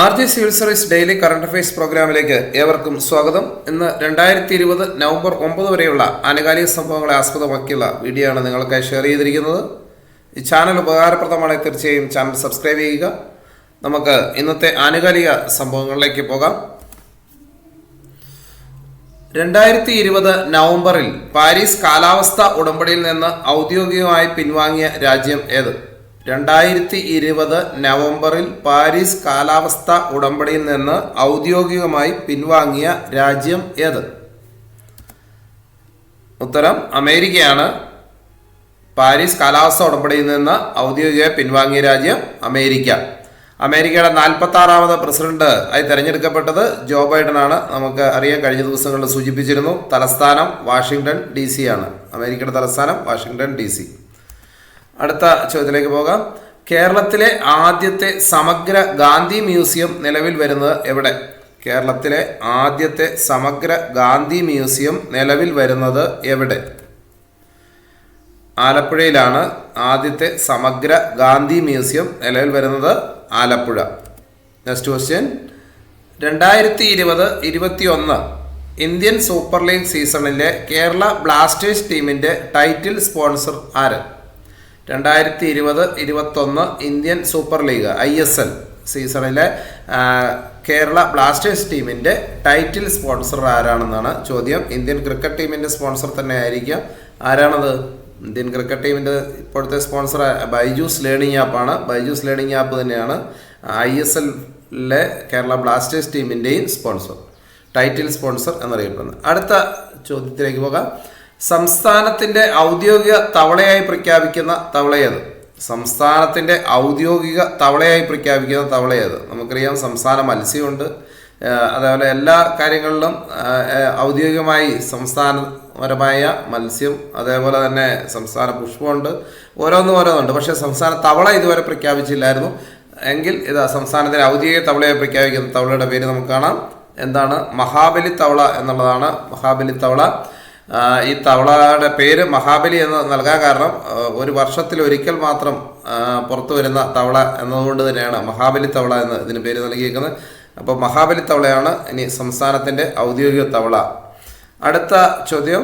R G civil service daily current affairs പ്രോഗ്രാമിലേക്ക് ഏവർക്കും സ്വാഗതം. ഇന്ന് 2020 നവംബർ 9 വരെയുള്ള ആനുകാലിക സംഭവങ്ങളെ ആസ്പദമാക്കിയുള്ള വീഡിയോ ആണ് നിങ്ങൾക്കായി ഷെയർ ചെയ്തിരിക്കുന്നത്. ഈ ചാനൽ ഉപകാരപ്രദമാണ്, തീർച്ചയായും ചാനൽ സബ്സ്ക്രൈബ് ചെയ്യുക. നമുക്ക് ഇന്നത്തെ ആനുകാലിക സംഭവങ്ങളിലേക്ക് പോകാം. 2020 നവംബറിൽ പാരീസ് കാലാവസ്ഥാ ഉടമ്പടിയിൽ നിന്ന് ഔദ്യോഗികമായി പിൻവാങ്ങിയ രാജ്യം ഏത്? 2020 നവംബറിൽ പാരീസ് കാലാവസ്ഥാ ഉടമ്പടിയിൽ നിന്ന് ഔദ്യോഗികമായി പിൻവാങ്ങിയ രാജ്യം ഏത്? ഉത്തരം അമേരിക്കയാണ്. പാരീസ് കാലാവസ്ഥാ ഉടമ്പടിയിൽ നിന്ന് ഔദ്യോഗികമായി പിൻവാങ്ങിയ രാജ്യം അമേരിക്ക. അമേരിക്കയുടെ 46ാമത് പ്രസിഡന്റ് ആയി തെരഞ്ഞെടുക്കപ്പെട്ടത് ജോ ബൈഡൻ ആണ്. നമുക്ക് അറിയാം, കഴിഞ്ഞ ദിവസങ്ങളിൽ സൂചിപ്പിച്ചിരുന്നു. തലസ്ഥാനം വാഷിംഗ്ടൺ DC ആണ്. അമേരിക്കയുടെ തലസ്ഥാനം വാഷിംഗ്ടൺ DC. അടുത്ത ചോദ്യത്തിലേക്ക് പോകാം. കേരളത്തിലെ ആദ്യത്തെ സമഗ്ര ഗാന്ധി മ്യൂസിയം നിലവിൽ വരുന്നത് എവിടെ? കേരളത്തിലെ ആദ്യത്തെ സമഗ്ര ഗാന്ധി മ്യൂസിയം നിലവിൽ വരുന്നത് എവിടെ? ആലപ്പുഴയിലാണ് ആദ്യത്തെ സമഗ്ര ഗാന്ധി മ്യൂസിയം നിലവിൽ വരുന്നത്. Alappuzha. Next question. 2020-21 Indian super league സീസണിലെ കേരള ബ്ലാസ്റ്റേഴ്സ് ടീമിന്റെ ടൈറ്റിൽ സ്പോൺസർ ആര്? 2020-21 ഇന്ത്യൻ സൂപ്പർ ലീഗ് ISL സീസണിലെ കേരള ബ്ലാസ്റ്റേഴ്സ് ടീമിന്റെ ടൈറ്റിൽ സ്പോൺസർ ആരാണെന്നാണ് ചോദ്യം. ഇന്ത്യൻ ക്രിക്കറ്റ് ടീമിന്റെ സ്പോൺസർ തന്നെ ആയിരിക്കാം. ആരാണത്? ഇന്ത്യൻ ക്രിക്കറ്റ് ടീമിന്റെ ഇപ്പോഴത്തെ സ്പോൺസർ ബൈജൂസ് ലേണിംഗ് ആപ്പാണ്. ബൈജൂസ് ലേണിംഗ് ആപ്പ് തന്നെയാണ് ISLലെ കേരള ബ്ലാസ്റ്റേഴ്സ് ടീമിന്റെയും സ്പോൺസർ, ടൈറ്റിൽ സ്പോൺസർ എന്നറിയപ്പെടുന്നത്. അടുത്ത ചോദ്യത്തിലേക്ക് പോകാം. സംസ്ഥാനത്തിന്റെ ഔദ്യോഗിക തവളയായി പ്രഖ്യാപിക്കുന്ന തവളയേത്? സംസ്ഥാനത്തിന്റെ ഔദ്യോഗിക തവളയായി പ്രഖ്യാപിക്കുന്ന തവളയേത്? നമുക്കറിയാം, സംസ്ഥാന മത്സ്യമുണ്ട്. അതേപോലെ എല്ലാ കാര്യങ്ങളിലും ഔദ്യോഗികമായി സംസ്ഥാനപരമായ മത്സ്യം, അതേപോലെ തന്നെ സംസ്ഥാന പുഷ്പമുണ്ട്. ഓരോന്നുണ്ട്. പക്ഷേ സംസ്ഥാന തവള ഇതുവരെ പ്രഖ്യാപിച്ചില്ലായിരുന്നു. എങ്കിൽ ഇതാ സംസ്ഥാനത്തിന്റെ ഔദ്യോഗിക തവളയായി പ്രഖ്യാപിക്കുന്ന തവളയുടെ പേര് നമുക്ക് കാണാം. എന്താണ്? മഹാബലി തവള എന്നുള്ളതാണ്. മഹാബലി തവള. ഈ തവളയുടെ പേര് മഹാബലി എന്ന് നൽകാൻ കാരണം ഒരു വർഷത്തിൽ ഒരിക്കൽ മാത്രം പുറത്തു വരുന്ന തവള എന്നതുകൊണ്ട് തന്നെയാണ് മഹാബലി തവള എന്ന് ഇതിന് പേര് നൽകിയിരിക്കുന്നത്. അപ്പോൾ മഹാബലി തവളയാണ് ഇനി സംസ്ഥാനത്തിന്റെ ഔദ്യോഗിക തവള. അടുത്ത ചോദ്യം.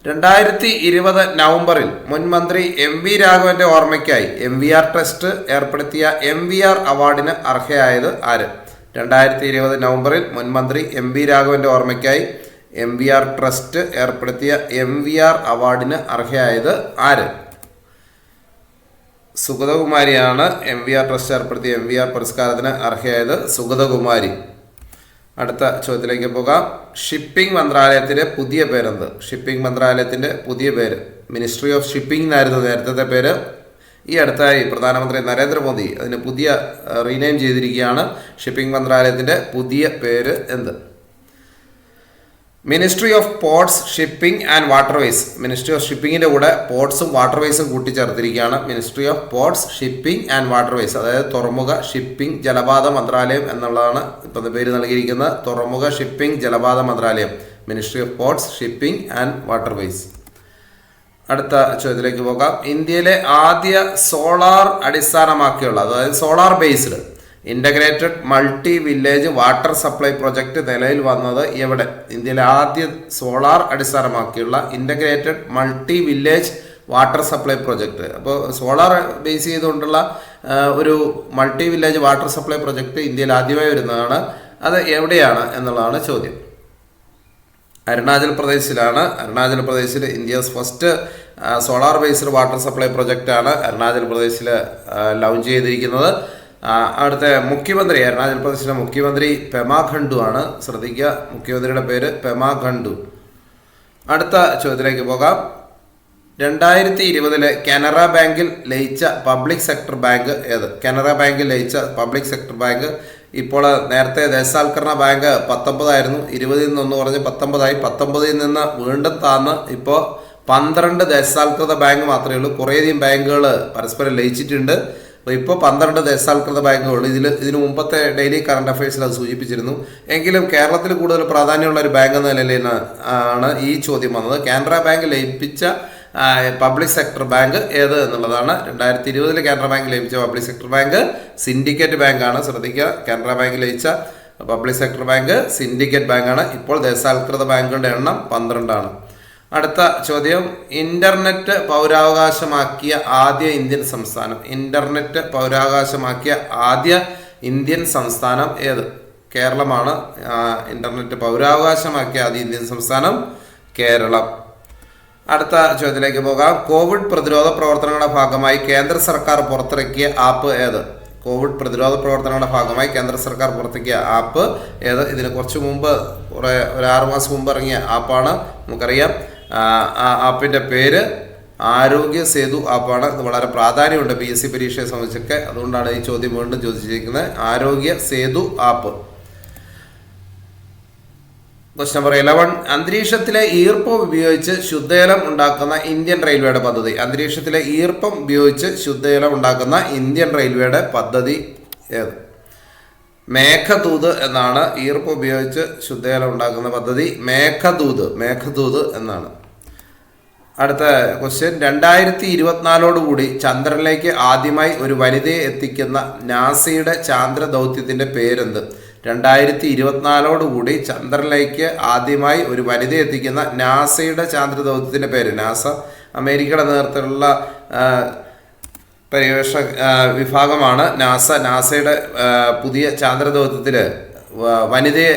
2020 നവംബറിൽ മുൻ മന്ത്രി MV രാഘവന്റെ ഓർമ്മയ്ക്കായി MVR ട്രസ്റ്റ് ഏർപ്പെടുത്തിയ MVR അവാർഡിന് അർഹയായത് ആര്? 2020 നവംബറിൽ മുൻ മന്ത്രി MV രാഘവന്റെ ഓർമ്മയ്ക്കായി MVR ട്രസ്റ്റ് ഏർപ്പെടുത്തിയ MVR അവാർഡിന് അർഹയായത് ആര്? സുഗതകുമാരിയാണ്. MVR ട്രസ്റ്റ് ഏർപ്പെടുത്തിയ MVR പുരസ്കാരത്തിന് അർഹയായത് സുഗതകുമാരി. അടുത്ത ചോദ്യത്തിലേക്ക് പോകാം. ഷിപ്പിംഗ് മന്ത്രാലയത്തിന്റെ പുതിയ പേരെന്ത്? ഷിപ്പിംഗ് മന്ത്രാലയത്തിന്റെ പുതിയ പേര് മിനിസ്ട്രി ഓഫ് ഷിപ്പിംഗ് എന്നായിരുന്നു നേരത്തെ പേര്. ഈ അടുത്തായി പ്രധാനമന്ത്രി നരേന്ദ്രമോദി അതിന് പുതിയ റീനെയിം ചെയ്തിരിക്കുകയാണ്. ഷിപ്പിംഗ് മന്ത്രാലയത്തിന്റെ പുതിയ പേര് എന്ത്? Ministry of ports, shipping and waterways. Ministry of ഷിപ്പിങ്ങിന്റെ കൂടെ പോർട്സും വാട്ടർവേസും കൂട്ടിച്ചേർത്തിരിക്കുകയാണ്. Ministry of ports, shipping and waterways, അതായത് തുറമുഖ, ഷിപ്പിംഗ്, ജലപാത മന്ത്രാലയം എന്നുള്ളതാണ് ഇപ്പം പേര് നൽകിയിരിക്കുന്നത്. തുറമുഖ, ഷിപ്പിംഗ്, ജലപാത മന്ത്രാലയം. Ministry of ports, shipping and waterways. അടുത്ത ചോദ്യത്തിലേക്ക് പോകാം. ഇന്ത്യയിലെ ആദ്യ സോളാർ അടിസ്ഥാനമാക്കിയുള്ള, അതായത് solar based integrated multi village water supply project നിലവിൽ വന്നത് എവിടെ? ഇന്ത്യയിലെ ആദ്യ സോളാർ അടിസ്ഥാനമാക്കിയുള്ള integrated multi village water supply project. അപ്പോൾ സോളാർ ബേസ് ചെയ്തുകൊണ്ടുള്ള ഒരു multi village water supply project ഇന്ത്യയിൽ ആദ്യമായി വരുന്നതാണ്. അത് എവിടെയാണ് എന്നുള്ളതാണ് ചോദ്യം. അരുണാചൽ പ്രദേശിലാണ്. അരുണാചൽ പ്രദേശിൽ India's first solar based water supply പ്രൊജക്റ്റാണ് അരുണാചൽ പ്രദേശിൽ ലോഞ്ച് ചെയ്തിരിക്കുന്നത്. അവിടുത്തെ മുഖ്യമന്ത്രി, അരുണാചൽ പ്രദേശിലെ മുഖ്യമന്ത്രി പെമാ ഖണ്ഡു ആണ്. ശ്രദ്ധിക്കുക, മുഖ്യമന്ത്രിയുടെ പേര് പെമാ ഖണ്ഡു. അടുത്ത ചോദ്യത്തിലേക്ക് പോകാം. 2020 കാനറ ബാങ്കിൽ ലയിച്ച പബ്ലിക് സെക്ടർ ബാങ്ക് ഏത്? കാനറ ബാങ്കിൽ ലയിച്ച പബ്ലിക് സെക്ടർ ബാങ്ക് ഇപ്പോൾ നേരത്തെ ദേശസാൽക്കരണ ബാങ്ക് 19 ആയിരുന്നു. 20 നിന്ന് കുറഞ്ഞ് 19 19 നിന്ന് വീണ്ടും താന്ന് ഇപ്പോൾ 12 ദേശസാൽകൃത ബാങ്ക് മാത്രമേ ഉള്ളൂ. കുറേയധികം ബാങ്കുകൾ പരസ്പരം ലയിച്ചിട്ടുണ്ട്. അപ്പോൾ ഇപ്പോൾ 12 ദേശസാൽകൃത ബാങ്കുകൾ. ഇതിനു മുമ്പത്തെ ഡെയിലി കറണ്ട് അഫയേഴ്സിൽ അത് സൂചിപ്പിച്ചിരുന്നു. എങ്കിലും കേരളത്തിൽ കൂടുതൽ പ്രാധാന്യമുള്ള ഒരു ബാങ്ക് എന്ന നിലയിൽ ആണ് ഈ ചോദ്യം വന്നത്. കാനറ ബാങ്ക് ലയിപ്പിച്ച പബ്ലിക് സെക്ടർ ബാങ്ക് ഏത് എന്നുള്ളതാണ്. 2020 കാനറ ബാങ്ക് ലഭിച്ച പബ്ലിക് സെക്ടർ ബാങ്ക് സിൻഡിക്കേറ്റ് ബാങ്കാണ്. ശ്രദ്ധിക്കുക, കാനറ ബാങ്ക് ലഭിച്ച പബ്ലിക് സെക്ടർ ബാങ്ക് സിൻഡിക്കേറ്റ് ബാങ്കാണ്. ഇപ്പോൾ ദേശസാൽകൃത ബാങ്കുകളുടെ എണ്ണം 12 ആണ്. അടുത്ത ചോദ്യം, ഇന്റർനെറ്റ് പൗരാവകാശമാക്കിയ ആദ്യ ഇന്ത്യൻ സംസ്ഥാനം. ഇന്റർനെറ്റ് പൗരാവകാശമാക്കിയ ആദ്യ ഇന്ത്യൻ സംസ്ഥാനം ഏത്? കേരളമാണ്. ഇന്റർനെറ്റ് പൗരാവകാശമാക്കിയ ആദ്യ ഇന്ത്യൻ സംസ്ഥാനം കേരളം. അടുത്ത ചോദ്യത്തിലേക്ക് പോകാം. കോവിഡ് പ്രതിരോധ പ്രവർത്തനങ്ങളുടെ ഭാഗമായി കേന്ദ്ര സർക്കാർ പുറത്തിറക്കിയ ആപ്പ് ഏത്? കോവിഡ് പ്രതിരോധ പ്രവർത്തനങ്ങളുടെ ഭാഗമായി കേന്ദ്ര സർക്കാർ പുറത്തിറക്കിയ ആപ്പ് ഏത്? ഇതിന് കുറച്ച് മുമ്പ് ഒരു 6 മാസം മുമ്പ് ഇറങ്ങിയ ആപ്പാണ്, നമുക്കറിയാം. ആ ആപ്പിൻ്റെ പേര് ആരോഗ്യ സേതു ആപ്പാണ്. ഇത് വളരെ പ്രാധാന്യമുണ്ട് PSC പരീക്ഷയെ സംബന്ധിച്ചൊക്കെ, അതുകൊണ്ടാണ് ഈ ചോദ്യം വീണ്ടും ചോദിച്ചിരിക്കുന്നത്. ആരോഗ്യ സേതു ആപ്പ്. ക്വസ്റ്റ്യൻ നമ്പർ 11, അന്തരീക്ഷത്തിലെ ഈർപ്പം ഉപയോഗിച്ച് ശുദ്ധജലം ഉണ്ടാക്കുന്ന ഇന്ത്യൻ റെയിൽവേയുടെ പദ്ധതി. അന്തരീക്ഷത്തിലെ ഈർപ്പം ഉപയോഗിച്ച് ശുദ്ധജലം ഉണ്ടാക്കുന്ന ഇന്ത്യൻ റെയിൽവേയുടെ പദ്ധതി ഏത്? മേഘദൂത് എന്നാണ്. ഈർപ്പം ഉപയോഗിച്ച് ശുദ്ധജലം ഉണ്ടാക്കുന്ന പദ്ധതി മേഘദൂത് എന്നാണ്. അടുത്ത ക്വസ്റ്റ്യൻ, 2024 ചന്ദ്രനിലേക്ക് ആദ്യമായി ഒരു വനിതയെ എത്തിക്കുന്ന നാസയുടെ ചാന്ദ്ര ദൗത്യത്തിൻ്റെ പേരെന്ത്? 2024 ചന്ദ്രനിലേക്ക് ആദ്യമായി ഒരു വനിതയെ എത്തിക്കുന്ന നാസയുടെ ചാന്ദ്ര ദൗത്യത്തിൻ്റെ പേര്. നാസ അമേരിക്കയുടെ നേതൃത്വത്തിലുള്ള പര്യവേഷണ വിഭാഗമാണ് നാസയുടെ പുതിയ ചാന്ദ്ര ദൗത്യത്തിൽ വനിതയെ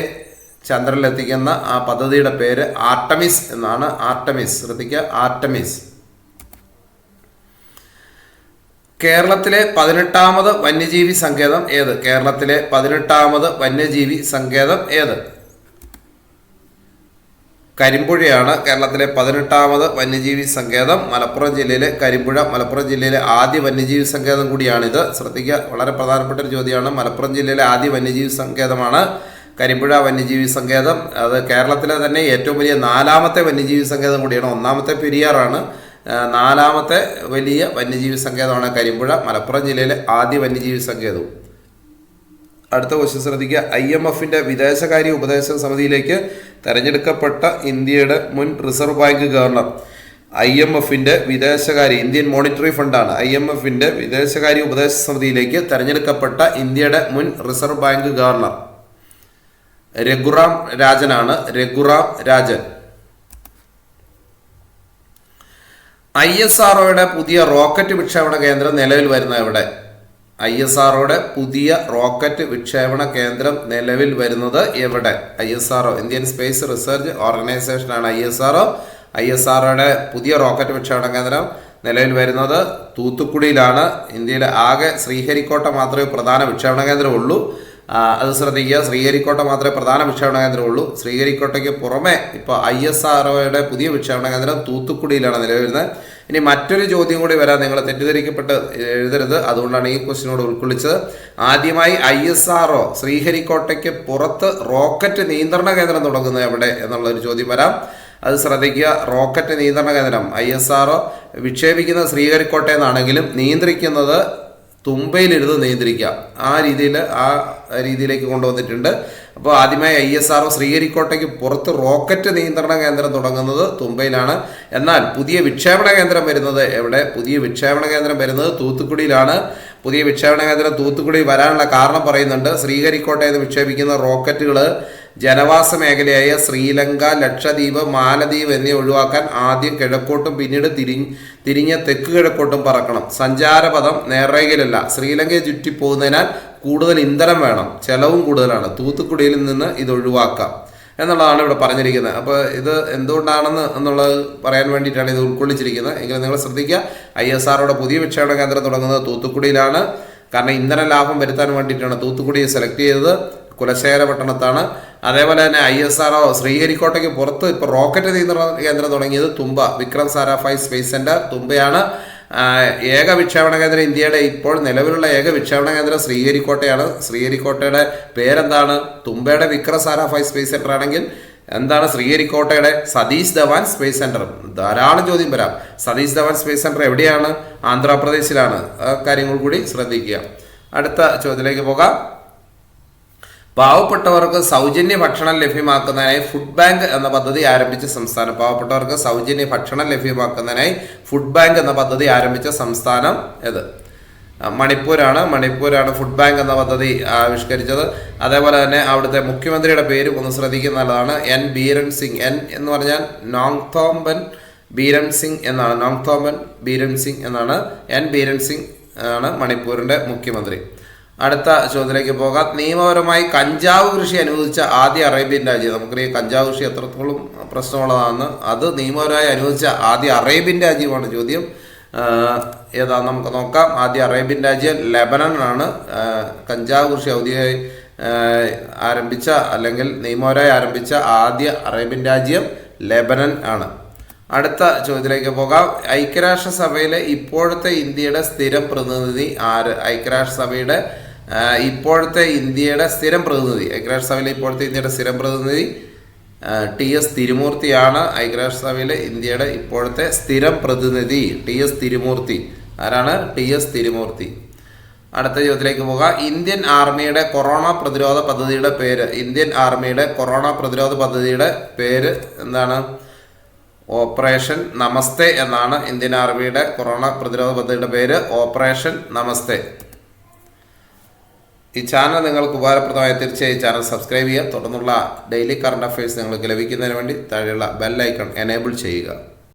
ചന്ദ്രനിലെത്തിക്കുന്ന ആ പദ്ധതിയുടെ പേര് ആർട്ടമിസ് എന്നാണ്. ആർട്ടമിസ്, ശ്രദ്ധിക്കുക, ആർട്ടമിസ്. കേരളത്തിലെ 18ാമത് വന്യജീവി സങ്കേതം ഏത്? കേരളത്തിലെ 18ാമത് വന്യജീവി സങ്കേതം ഏത്? കരിമ്പുഴയാണ് കേരളത്തിലെ 18ാമത് വന്യജീവി സങ്കേതം. മലപ്പുറം ജില്ലയിലെ കരിമ്പുഴ മലപ്പുറം ജില്ലയിലെ ആദ്യ വന്യജീവി സങ്കേതം കൂടിയാണിത്. ശ്രദ്ധിക്കുക, വളരെ പ്രധാനപ്പെട്ട ഒരു ചോദ്യമാണ്. മലപ്പുറം ജില്ലയിലെ ആദ്യ വന്യജീവി സങ്കേതമാണ് കരിമ്പുഴ വന്യജീവി സങ്കേതം. അത് കേരളത്തിലെ തന്നെ ഏറ്റവും വലിയ 4ാമത്തെ വന്യജീവി സങ്കേതം കൂടിയാണ്. 1ാമത്തെ പെരിയാറാണ്. 4ാമത്തെ വലിയ വന്യജീവി സങ്കേതമാണ് കരിമ്പുഴ, മലപ്പുറം ജില്ലയിലെ ആദ്യ വന്യജീവി സങ്കേതവും. അടുത്ത ക്വസ്റ്റ്യൻ ശ്രദ്ധിക്കുക. IMFന്റെ വിദേശകാര്യ ഉപദേശക സമിതിയിലേക്ക് തെരഞ്ഞെടുക്കപ്പെട്ട ഇന്ത്യയുടെ മുൻ റിസർവ് ബാങ്ക് ഗവർണർ. IMFന്റെ വിദേശകാര്യ, ഇന്ത്യൻ മോണിറ്ററി ഫണ്ടാണ്. IMFന്റെ വിദേശകാര്യ ഉപദേശ സമിതിയിലേക്ക് തെരഞ്ഞെടുക്കപ്പെട്ട ഇന്ത്യയുടെ മുൻ റിസർവ് ബാങ്ക് ഗവർണർ രഘുറാം രാജനാണ്. രഘുറാം രാജൻ. ISROയുടെ പുതിയ റോക്കറ്റ് വിക്ഷേപണ കേന്ദ്രം നിലവിൽ വരുന്ന എവിടെ? ISROയുടെ പുതിയ റോക്കറ്റ് വിക്ഷേപണ കേന്ദ്രം നിലവിൽ വരുന്നത് എവിടെ? ISRO, ഇന്ത്യൻ സ്പേസ് റിസർച്ച് ഓർഗനൈസേഷനാണ് ISRO. ISROയുടെ പുതിയ റോക്കറ്റ് വിക്ഷേപണ കേന്ദ്രം നിലവിൽ വരുന്നത് തൂത്തുക്കുടിയിലാണ്. ഇന്ത്യയിലെ ആകെ ശ്രീഹരിക്കോട്ട മാത്രമേ പ്രധാന വിക്ഷേപണ കേന്ദ്രമുള്ളൂ. അത് ശ്രദ്ധിക്കുക, ശ്രീഹരിക്കോട്ട മാത്രമേ പ്രധാന വിക്ഷേപണ കേന്ദ്രമുള്ളൂ. ശ്രീഹരിക്കോട്ടയ്ക്ക് പുറമെ ഇപ്പോൾ ISROയുടെ പുതിയ വിക്ഷേപണ കേന്ദ്രം തൂത്തുക്കുടിയിലാണ് നിലവിൽ വരുന്നത്. ഇനി മറ്റൊരു ചോദ്യം കൂടി വരാൻ, നിങ്ങൾ തെറ്റിദ്ധരിക്കപ്പെട്ട് എഴുതരുത്, അതുകൊണ്ടാണ് ഈ ക്വസ്റ്റിനോട് ഉൾക്കൊള്ളിച്ചത്. ആദ്യമായി ISRO ശ്രീഹരിക്കോട്ടയ്ക്ക് പുറത്ത് റോക്കറ്റ് നിയന്ത്രണ കേന്ദ്രം തുടങ്ങുന്നത് എവിടെ എന്നുള്ളൊരു ചോദ്യം വരാം. അത് ശ്രദ്ധിക്കുക. റോക്കറ്റ് നിയന്ത്രണ കേന്ദ്രം ISRO വിക്ഷേപിക്കുന്നത് ശ്രീഹരിക്കോട്ടയിൽ നിന്നാണെങ്കിലും നിയന്ത്രിക്കുന്നത് തുമ്പയിലിരുന്ന് നിയന്ത്രിക്കാം. ആ രീതിയിലേക്ക് കൊണ്ടുവന്നിട്ടുണ്ട്. അപ്പോൾ ആദ്യമായി ISRO ശ്രീഹരിക്കോട്ടയ്ക്ക് പുറത്ത് റോക്കറ്റ് നിയന്ത്രണ കേന്ദ്രം തുടങ്ങുന്നത് തുമ്പയിലാണ്. എന്നാൽ പുതിയ വിക്ഷേപണ കേന്ദ്രം വരുന്നത് എവിടെ? പുതിയ വിക്ഷേപണ കേന്ദ്രം വരുന്നത് തൂത്തുക്കുടിയിലാണ്. പുതിയ വിക്ഷേപണ കേന്ദ്രം തൂത്തുക്കുടി വരാനുള്ള കാരണം പറയുന്നുണ്ട്. ശ്രീഹരിക്കോട്ടയിൽ നിന്ന് വിക്ഷേപിക്കുന്ന റോക്കറ്റുകൾ ജനവാസ മേഖലയായ ശ്രീലങ്ക, ലക്ഷദ്വീപ്, മാലദ്വീപ് എന്നിവ ഒഴിവാക്കാൻ ആദ്യം കിഴക്കോട്ടും പിന്നീട് തിരിഞ്ഞ് തെക്ക് കിഴക്കോട്ടും പറക്കണം. സഞ്ചാരപഥം നേർരേഖയിലല്ല. ശ്രീലങ്കയെ ചുറ്റി പോകുന്നതിനാൽ കൂടുതൽ ഇന്ധനം വേണം, ചെലവും കൂടുതലാണ്. തൂത്തുക്കുടിയിൽ നിന്ന് ഇത് ഒഴിവാക്കാം എന്നുള്ളതാണ് ഇവിടെ പറഞ്ഞിരിക്കുന്നത്. അപ്പോൾ ഇത് എന്തുകൊണ്ടാണെന്നുള്ളത് പറയാൻ വേണ്ടിയിട്ടാണ് ഇത് ഉൾക്കൊള്ളിച്ചിരിക്കുന്നത്. എങ്കിലും നിങ്ങൾ ശ്രദ്ധിക്കുക, ISROയുടെ പുതിയ വിക്ഷേപണ കേന്ദ്രം തുടങ്ങുന്നത് തൂത്തുക്കുടിയിലാണ്. കാരണം ഇന്ധന ലാഭം വരുത്താൻ വേണ്ടിയിട്ടാണ് തൂത്തുക്കുടിയെ സെലക്ട് ചെയ്തത്. കുലശേഖര പട്ടണത്താണ്. അതേപോലെ തന്നെ ISRO ശ്രീഹരിക്കോട്ടയ്ക്ക് പുറത്ത് ഇപ്പോൾ റോക്കറ്റ് നിയന്ത്രണ കേന്ദ്രം തുടങ്ങിയത് തുമ്പ, വിക്രം സാരാഭായ് സ്പേസ് സെൻറ്റർ തുമ്പയാണ്. ഏക വിക്ഷേപണ കേന്ദ്രം, ഇന്ത്യയുടെ ഇപ്പോൾ നിലവിലുള്ള ഏക വിക്ഷേപണ കേന്ദ്രം ശ്രീഹരിക്കോട്ടയാണ്. ശ്രീഹരിക്കോട്ടയുടെ പേരെന്താണ്? തുമ്പയുടെ വിക്രം സാരാഭായ് സ്പേസ് സെൻറ്റർ ആണെങ്കിൽ എന്താണ് ശ്രീഹരിക്കോട്ടയുടെ? Satish Dhawan space centre. ധാരാളം ചോദ്യം വരാം. സതീഷ് ധവാൻ സ്പേസ് സെൻറ്റർ എവിടെയാണ്? ആന്ധ്രാപ്രദേശിലാണ്. കാര്യങ്ങൾ കൂടി ശ്രദ്ധിക്കുക. അടുത്ത ചോദ്യത്തിലേക്ക് പോകാം. പാവപ്പെട്ടവർക്ക് സൗജന്യ ഭക്ഷണം ലഭ്യമാക്കുന്നതിനായി ഫുഡ് ബാങ്ക് എന്ന പദ്ധതി ആരംഭിച്ച സംസ്ഥാനം. പാവപ്പെട്ടവർക്ക് സൗജന്യ ഭക്ഷണം ലഭ്യമാക്കുന്നതിനായി ഫുഡ് ബാങ്ക് എന്ന പദ്ധതി ആരംഭിച്ച സംസ്ഥാനം ഏത്? മണിപ്പൂരാണ് ഫുഡ് ബാങ്ക് എന്ന പദ്ധതി ആവിഷ്കരിച്ചത്. അതേപോലെ തന്നെ അവിടുത്തെ മുഖ്യമന്ത്രിയുടെ പേരും ഒന്ന് ശ്രദ്ധിക്കുന്നതാണ്, എൻ ബീരൻ സിംഗ്. എൻ എന്ന് പറഞ്ഞാൽ നോങ്തോംബൻ ബീരൻ സിംഗ് എന്നാണ്. എൻ ബീരൻ സിംഗ് ആണ് മണിപ്പൂരിൻ്റെ മുഖ്യമന്ത്രി. അടുത്ത ചോദ്യത്തിലേക്ക് പോകാം. നിയമപരമായി കഞ്ചാവ് കൃഷി അനുവദിച്ച ആദ്യ അറേബ്യൻ രാജ്യം. നമുക്കറിയാം കഞ്ചാവ് കൃഷി എത്രത്തോളം പ്രശ്നമുള്ളതാണെന്ന്. അത് നിയമപരമായി അനുവദിച്ച ആദ്യ അറേബ്യൻ രാജ്യമാണ്. ചോദ്യം ഏതാണെന്ന് നമുക്ക് നോക്കാം. ആദ്യ അറേബ്യൻ രാജ്യം ലെബനൻ ആണ്. കഞ്ചാവ് കൃഷി ഔദ്യോഗികമായി ആരംഭിച്ച അല്ലെങ്കിൽ നിയമപരമായി ആരംഭിച്ച ആദ്യ അറേബ്യൻ രാജ്യം ലെബനൻ ആണ്. അടുത്ത ചോദ്യത്തിലേക്ക് പോകാം. ഐക്യരാഷ്ട്രസഭയിലെ ഇപ്പോഴത്തെ ഇന്ത്യയുടെ സ്ഥിരം പ്രതിനിധി ആര്? ഐക്യരാഷ്ട്രസഭയിലെ ഇപ്പോഴത്തെ ഇന്ത്യയുടെ സ്ഥിരം പ്രതിനിധി TS തിരുമൂർത്തിയാണ്. ഐക്യരാഷ്ട്രസഭയിലെ ഇന്ത്യയുടെ ഇപ്പോഴത്തെ സ്ഥിരം പ്രതിനിധി TS തിരുമൂർത്തി. ആരാണ്? TS തിരുമൂർത്തി. അടുത്ത ചോദ്യത്തിലേക്ക് പോകാം. ഇന്ത്യൻ ആർമിയുടെ കൊറോണ പ്രതിരോധ പദ്ധതിയുടെ പേര് എന്താണ്? ഓപ്പറേഷൻ നമസ്തേ എന്നാണ് ഇന്ത്യൻ ആർമിയുടെ കൊറോണ പ്രതിരോധ പദ്ധതിയുടെ പേര്. ഓപ്പറേഷൻ നമസ്തേ. ഈ ചാനൽ നിങ്ങൾക്ക് ഉപകാരപ്രദമായ തീർച്ചയായും ചാനൽ സബ്സ്ക്രൈബ് ചെയ്യുക. തുടർന്നുള്ള ഡെയിലി കറണ്ട് അഫയേഴ്സ് നിങ്ങൾക്ക് ലഭിക്കുന്നതിന് വേണ്ടി താഴെയുള്ള ബെൽ ഐക്കൺ എനേബിൾ ചെയ്യുക.